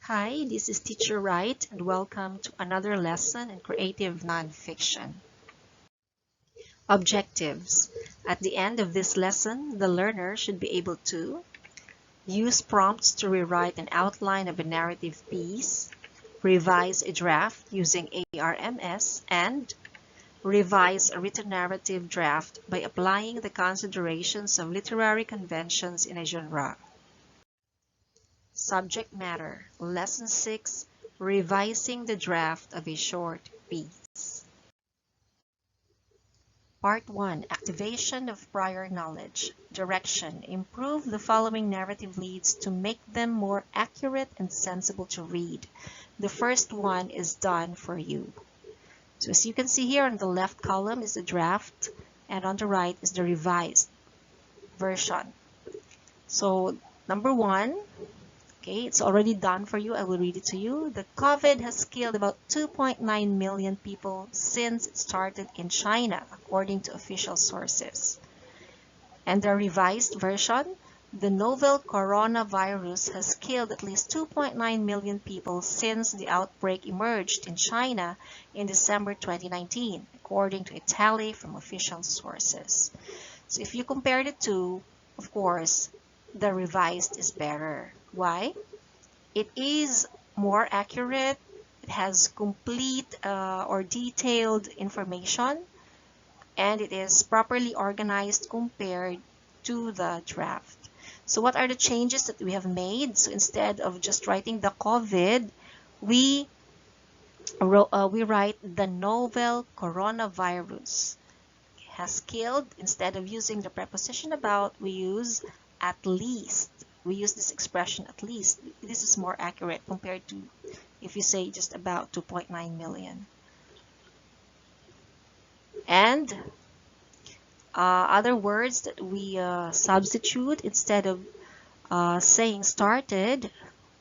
Hi, this is Teacher Wright, and welcome to another lesson in creative nonfiction. Objectives. At the end of this lesson, the learner should be able to use prompts to rewrite an outline of a narrative piece, revise a draft using ARMS, and revise a written narrative draft by applying the considerations of literary conventions in a genre. Subject matter, Lesson 6, Revising the Draft of a Short Piece. Part 1, Activation of Prior Knowledge. Direction, improve the following narrative leads to make them more accurate and sensible to read. The first one is done for you. So as you can see here, on the left column is the draft, and on the right is the revised version. So number 1, okay, it's already done for you. I will read it to you. The COVID has killed about 2.9 million people since it started in China, according to official sources. And the revised version, the novel coronavirus has killed at least 2.9 million people since the outbreak emerged in China in December 2019, according to a tally from official sources. So if you compare the two, of course, the revised is better. Why? It is more accurate, it has complete or detailed information, and it is properly organized compared to the draft. So what are the changes that we have made? So instead of just writing the COVID, we write the novel coronavirus has killed. Instead of using the preposition about, we use at least. We use this expression at least. This is more accurate compared to if you say just about 2.9 million. And other words that we substitute, instead of saying started,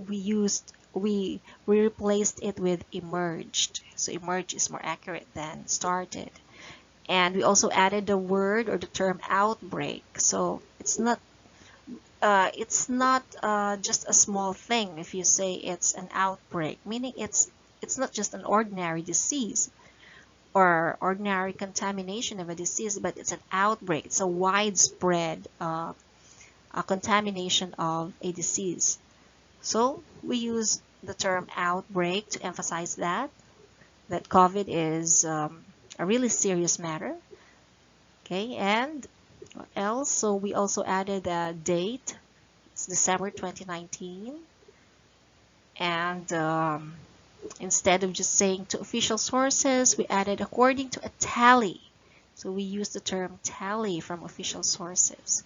we replaced it with emerged. So emerged is more accurate than started. And we also added the word or the term outbreak. So it's not just a small thing if you say it's an outbreak, meaning it's not just an ordinary disease or ordinary contamination of a disease, but it's an outbreak. It's a widespread contamination of a disease. So we use the term outbreak to emphasize that COVID is a really serious matter. Okay, and what else? So we also added a date. It's December 2019. And instead of just saying to official sources, we added according to a tally. So we use the term tally from official sources.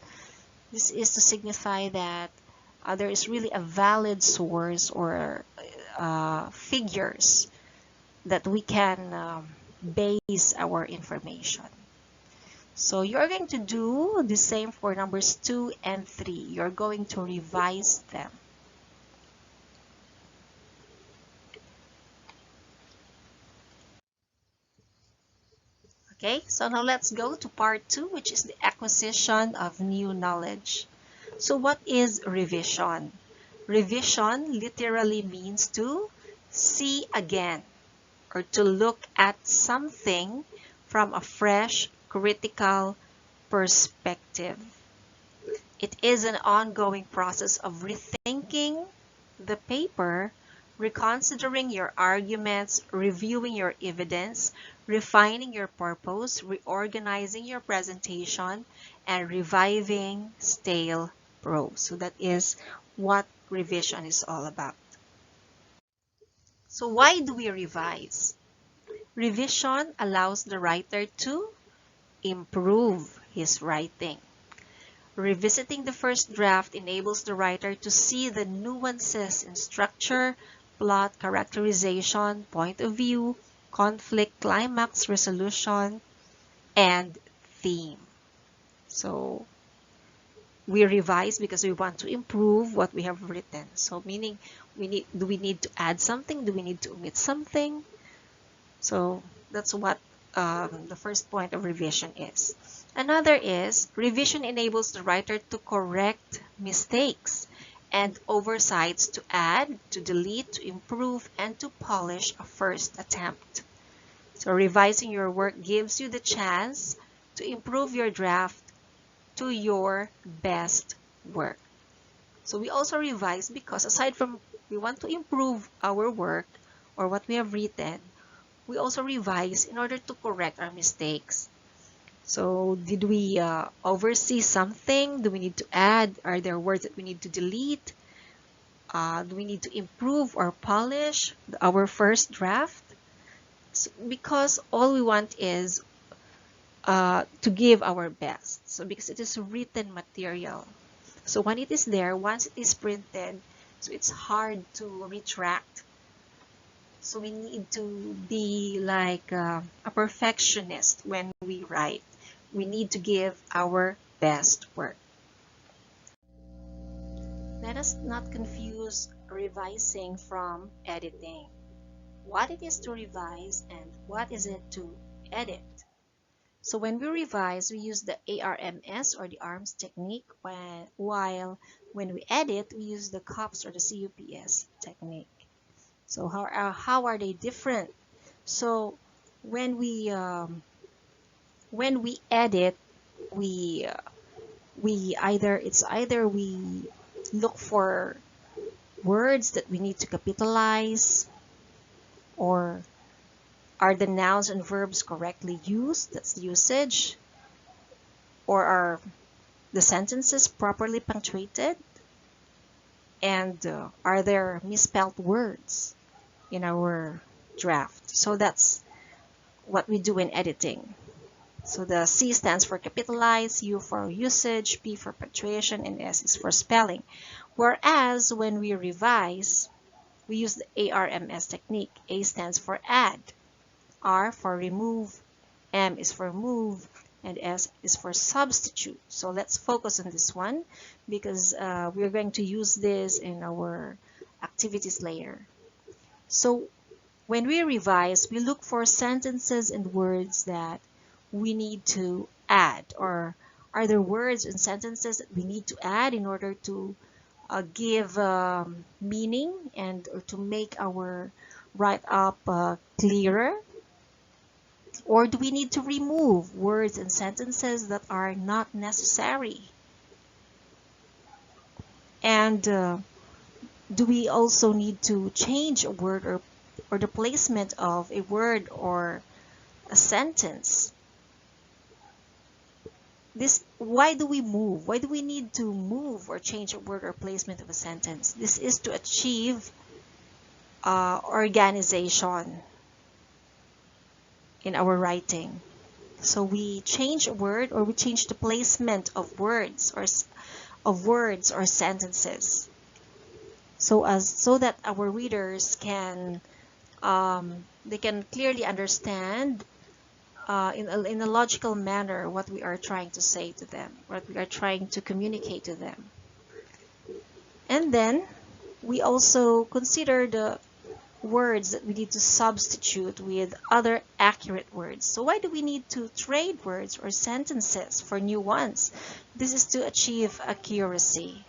This is to signify that there is really a valid source or figures that we can base our information. So you're going to do the same for numbers 2 and 3. You're going to revise them. Okay, so now let's go to part 2, which is the acquisition of new knowledge. So what is revision? Revision literally means to see again, or to look at something from a fresh, critical perspective. It is an ongoing process of rethinking the paper, reconsidering your arguments, reviewing your evidence, refining your purpose, reorganizing your presentation, and reviving stale prose. So that is what revision is all about. So why do we revise? Revision allows the writer to improve his writing. Revisiting the first draft enables the writer to see the nuances in structure, plot, characterization, point of view, conflict, climax, resolution, and theme. So we revise because we want to improve what we have written. So meaning, do we need to add something? Do we need to omit something? So that's what the first point of revision is. Another is revision enables the writer to correct mistakes and oversights to add, to delete, to improve, and to polish a first attempt. So revising your work gives you the chance to improve your draft to your best work. So we also revise because aside from we want to improve our work or what we have written, we also revise in order to correct our mistakes. So did we oversee something? Do we need to add? Are there words that we need to delete? Do we need to improve or polish our first draft? So, because all we want is to give our best. So because it is written material. So when it is there, once it is printed, so it's hard to retract. So we need to be like a perfectionist when we write. We need to give our best work. Let us not confuse revising from editing. What it is to revise and what is it to edit. So when we revise, we use the ARMS or the ARMS technique, while when we edit, we use the COPS or the CUPS technique. So how are they different? So when we edit, we either we look for words that we need to capitalize, or are the nouns and verbs correctly used? That's the usage. Or are the sentences properly punctuated? And are there misspelled words in our draft? So that's what we do in editing. So the C stands for capitalize, U for usage, P for punctuation, and S is for spelling. Whereas when we revise, we use the ARMS technique. A stands for add, R for remove, M is for move, and S is for substitute. So let's focus on this one because we're going to use this in our activities later. So when we revise, we look for sentences and words that we need to add, or are there words and sentences that we need to add in order to give meaning and or to make our write-up clearer? Or do we need to remove words and sentences that are not necessary? And do we also need to change a word or the placement of a word or a sentence? Why do we move? Why do we need to move or change a word or placement of a sentence? This is to achieve organization in our writing. So we change a word or we change the placement of words or sentences. So that our readers can they can clearly understand in a logical manner what we are trying to say to them, what we are trying to communicate to them. And then we also consider the words that we need to substitute with other accurate words. So why do we need to trade words or sentences for new ones? This is to achieve accuracy.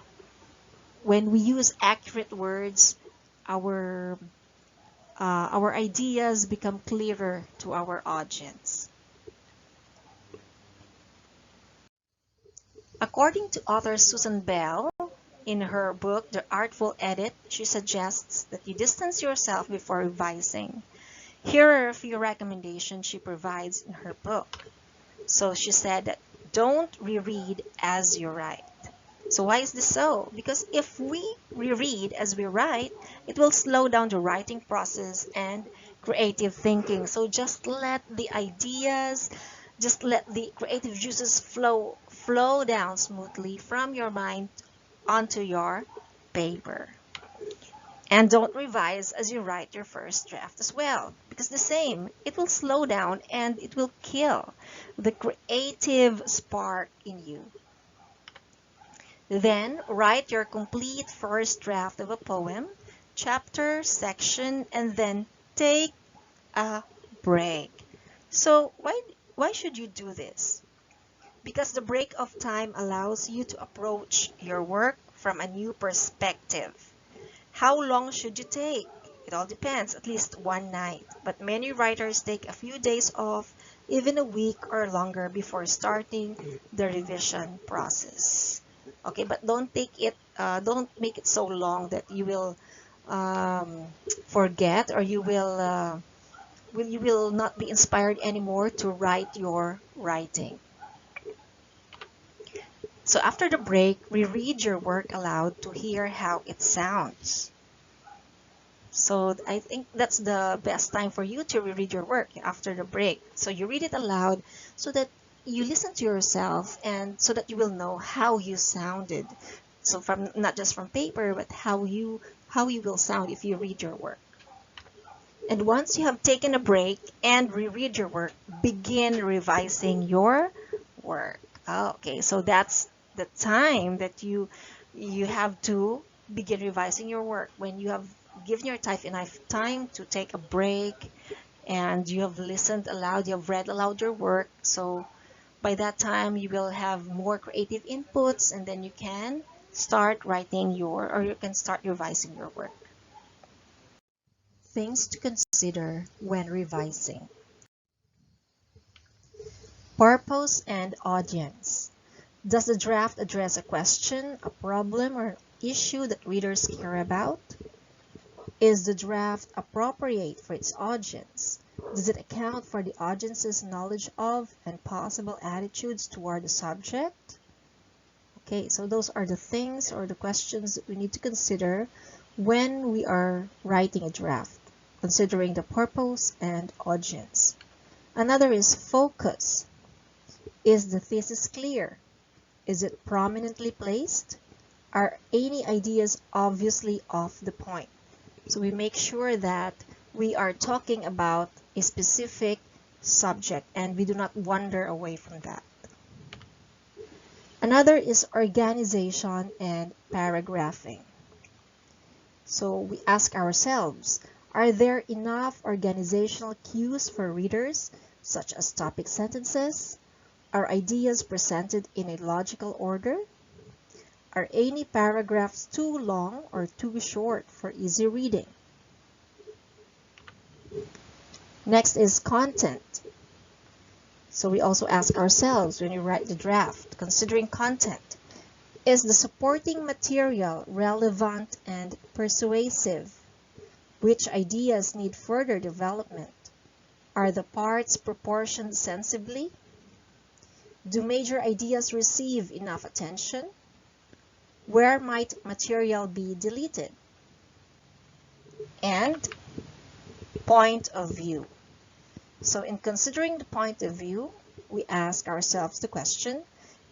When we use accurate words, our ideas become clearer to our audience. According to author Susan Bell, in her book, The Artful Edit, she suggests that you distance yourself before revising. Here are a few recommendations she provides in her book. So she said that don't reread as you write. So why is this so? Because if we reread as we write, it will slow down the writing process and creative thinking. So just let the ideas, just let the creative juices flow down smoothly from your mind onto your paper. And don't revise as you write your first draft as well, because the same, it will slow down and it will kill the creative spark in you. Then write your complete first draft of a poem, chapter, section, and then take a break. So why should you do this? Because the break of time allows you to approach your work from a new perspective. How long should you take? It all depends, at least one night. But many writers take a few days off, even a week or longer before starting the revision process. Okay, but don't make it so long that you will forget, or you will not be inspired anymore to write your writing. So after the break, reread your work aloud to hear how it sounds. So I think that's the best time for you to reread your work after the break. So you read it aloud so that you listen to yourself, and so that you will know how you sounded. So from not just from paper, but how you will sound if you read your work. And once you have taken a break and reread your work, begin revising your work. Okay, so that's the time that you have to begin revising your work, when you have given yourself enough time to take a break, and you have listened aloud, you have read aloud your work. So by that time you will have more creative inputs, and then you can start you can start revising your work. Things to consider when revising. Purpose and audience. Does the draft address a question, a problem, or issue that readers care about? Is the draft appropriate for its audience? Does it account for the audience's knowledge of and possible attitudes toward the subject? Okay, so those are the things or the questions that we need to consider when we are writing a draft, considering the purpose and audience. Another is focus. Is the thesis clear? Is it prominently placed? Are any ideas obviously off the point? So we make sure that we are talking about a specific subject and we do not wander away from that. Another is organization and paragraphing. So we ask ourselves, are there enough organizational cues for readers, such as topic sentences? Are ideas presented in a logical order? Are any paragraphs too long or too short for easy reading? Next is content. So we also ask ourselves when we write the draft, considering content, is the supporting material relevant and persuasive? Which ideas need further development? Are the parts proportioned sensibly? Do major ideas receive enough attention? Where might material be deleted? And point of view. So in considering the point of view, we ask ourselves the question,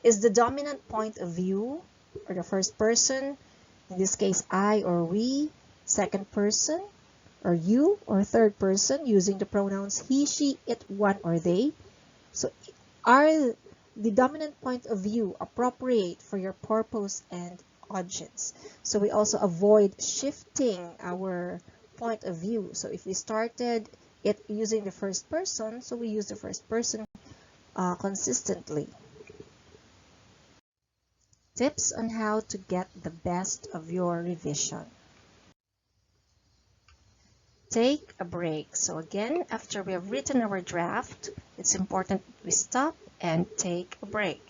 is the dominant point of view, or the first person, in this case I or we, second person, or you, or third person, using the pronouns he, she, it, one, or they? So are the dominant point of view appropriate for your purpose and audience? So we also avoid shifting our point of view. So if we started it using the first person, so we use the first person consistently. Tips on how to get the best of your revision. Take a break. So again, after we have written our draft, it's important that we stop and take a break.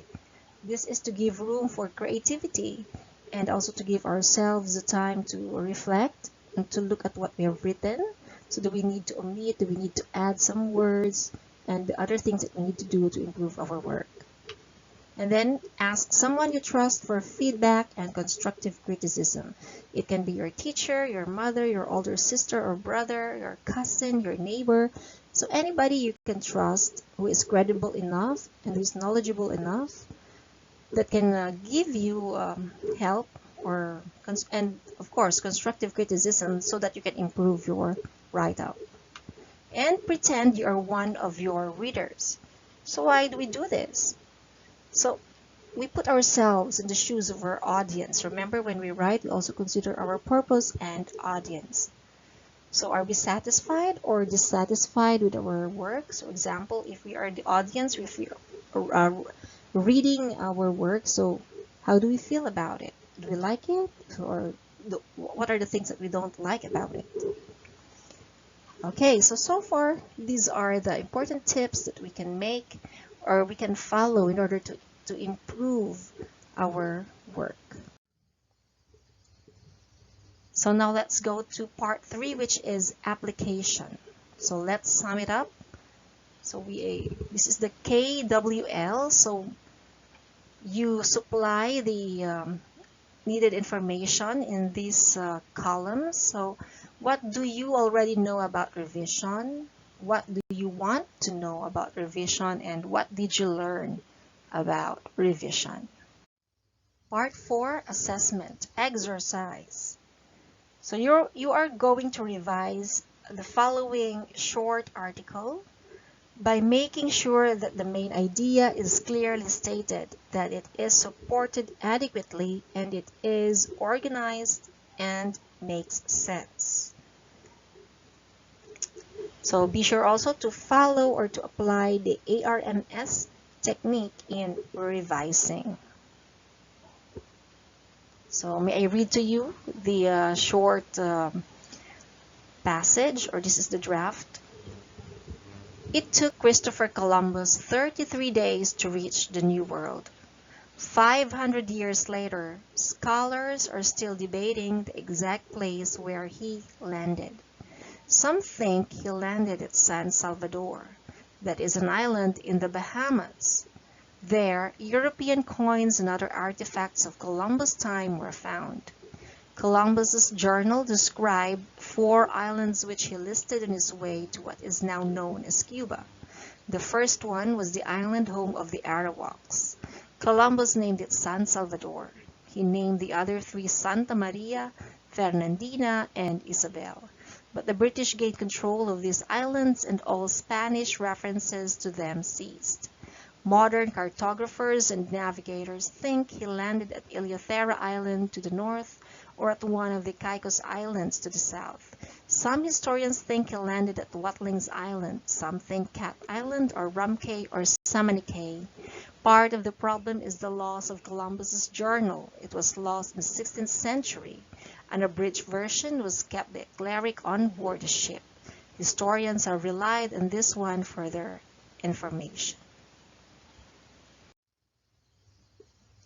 This is to give room for creativity and also to give ourselves the time to reflect and to look at what we have written. So do we need to omit, do we need to add some words, and the other things that we need to do to improve our work. And then ask someone you trust for feedback and constructive criticism. It can be your teacher, your mother, your older sister or brother, your cousin, your neighbor. So anybody you can trust who is credible enough and who is knowledgeable enough that can give you help and of course constructive criticism so that you can improve your write-up. And pretend you are one of your readers. So why do we do this? So we put ourselves in the shoes of our audience. Remember, when we write, we also consider our purpose and audience. So are we satisfied or dissatisfied with our work? So example, if we are the audience, if we are reading our work, so how do we feel about it? Do we like it? Or what are the things that we don't like about it? Okay, so far, these are the important tips that we can make or we can follow in order to improve our work. So now let's go to part 3, which is application. So let's sum it up. So this is the KWL. So you supply the needed information in these columns. So what do you already know about revision? What do you want to know about revision? And what did you learn about revision? Part 4, assessment, exercise. So you are going to revise the following short article by making sure that the main idea is clearly stated, that it is supported adequately, and it is organized and makes sense. So be sure also to follow or to apply the ARMS technique in revising. So may I read to you the short passage, or this is the draft. It took Christopher Columbus 33 days to reach the New World. 500 years later, scholars are still debating the exact place where he landed. Some think he landed at San Salvador, that is an island in the Bahamas. There, European coins and other artifacts of Columbus' time were found. Columbus's journal described 4 islands which he listed on his way to what is now known as Cuba. The first one was the island home of the Arawaks. Columbus named it San Salvador. He named the other 3 Santa Maria, Fernandina, and Isabel. But the British gained control of these islands and all Spanish references to them ceased. Modern cartographers and navigators think he landed at Eleuthera Island to the north, or at one of the Caicos Islands to the south. Some historians think he landed at Watlings Island. Some think Cat Island or Rumkay or Samanicay. Part of the problem is the loss of Columbus's journal. It was lost in the 16th century. An abridged version was kept by a cleric on board the ship. Historians have relied on this one for their information.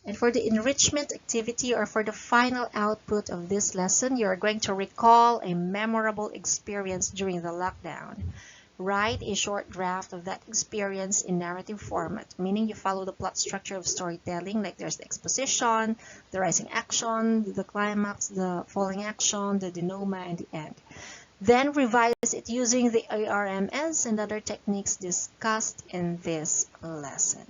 And for the enrichment activity, or for the final output of this lesson, you are going to recall a memorable experience during the lockdown. Write a short draft of that experience in narrative format, meaning you follow the plot structure of storytelling, like there's the exposition, the rising action, the climax, the falling action, the denouement, and the end. Then revise it using the ARMS and other techniques discussed in this lesson.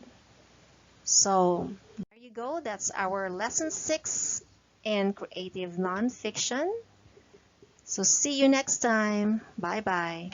So there you go. That's our lesson 6 in creative nonfiction. So see you next time. Bye-bye.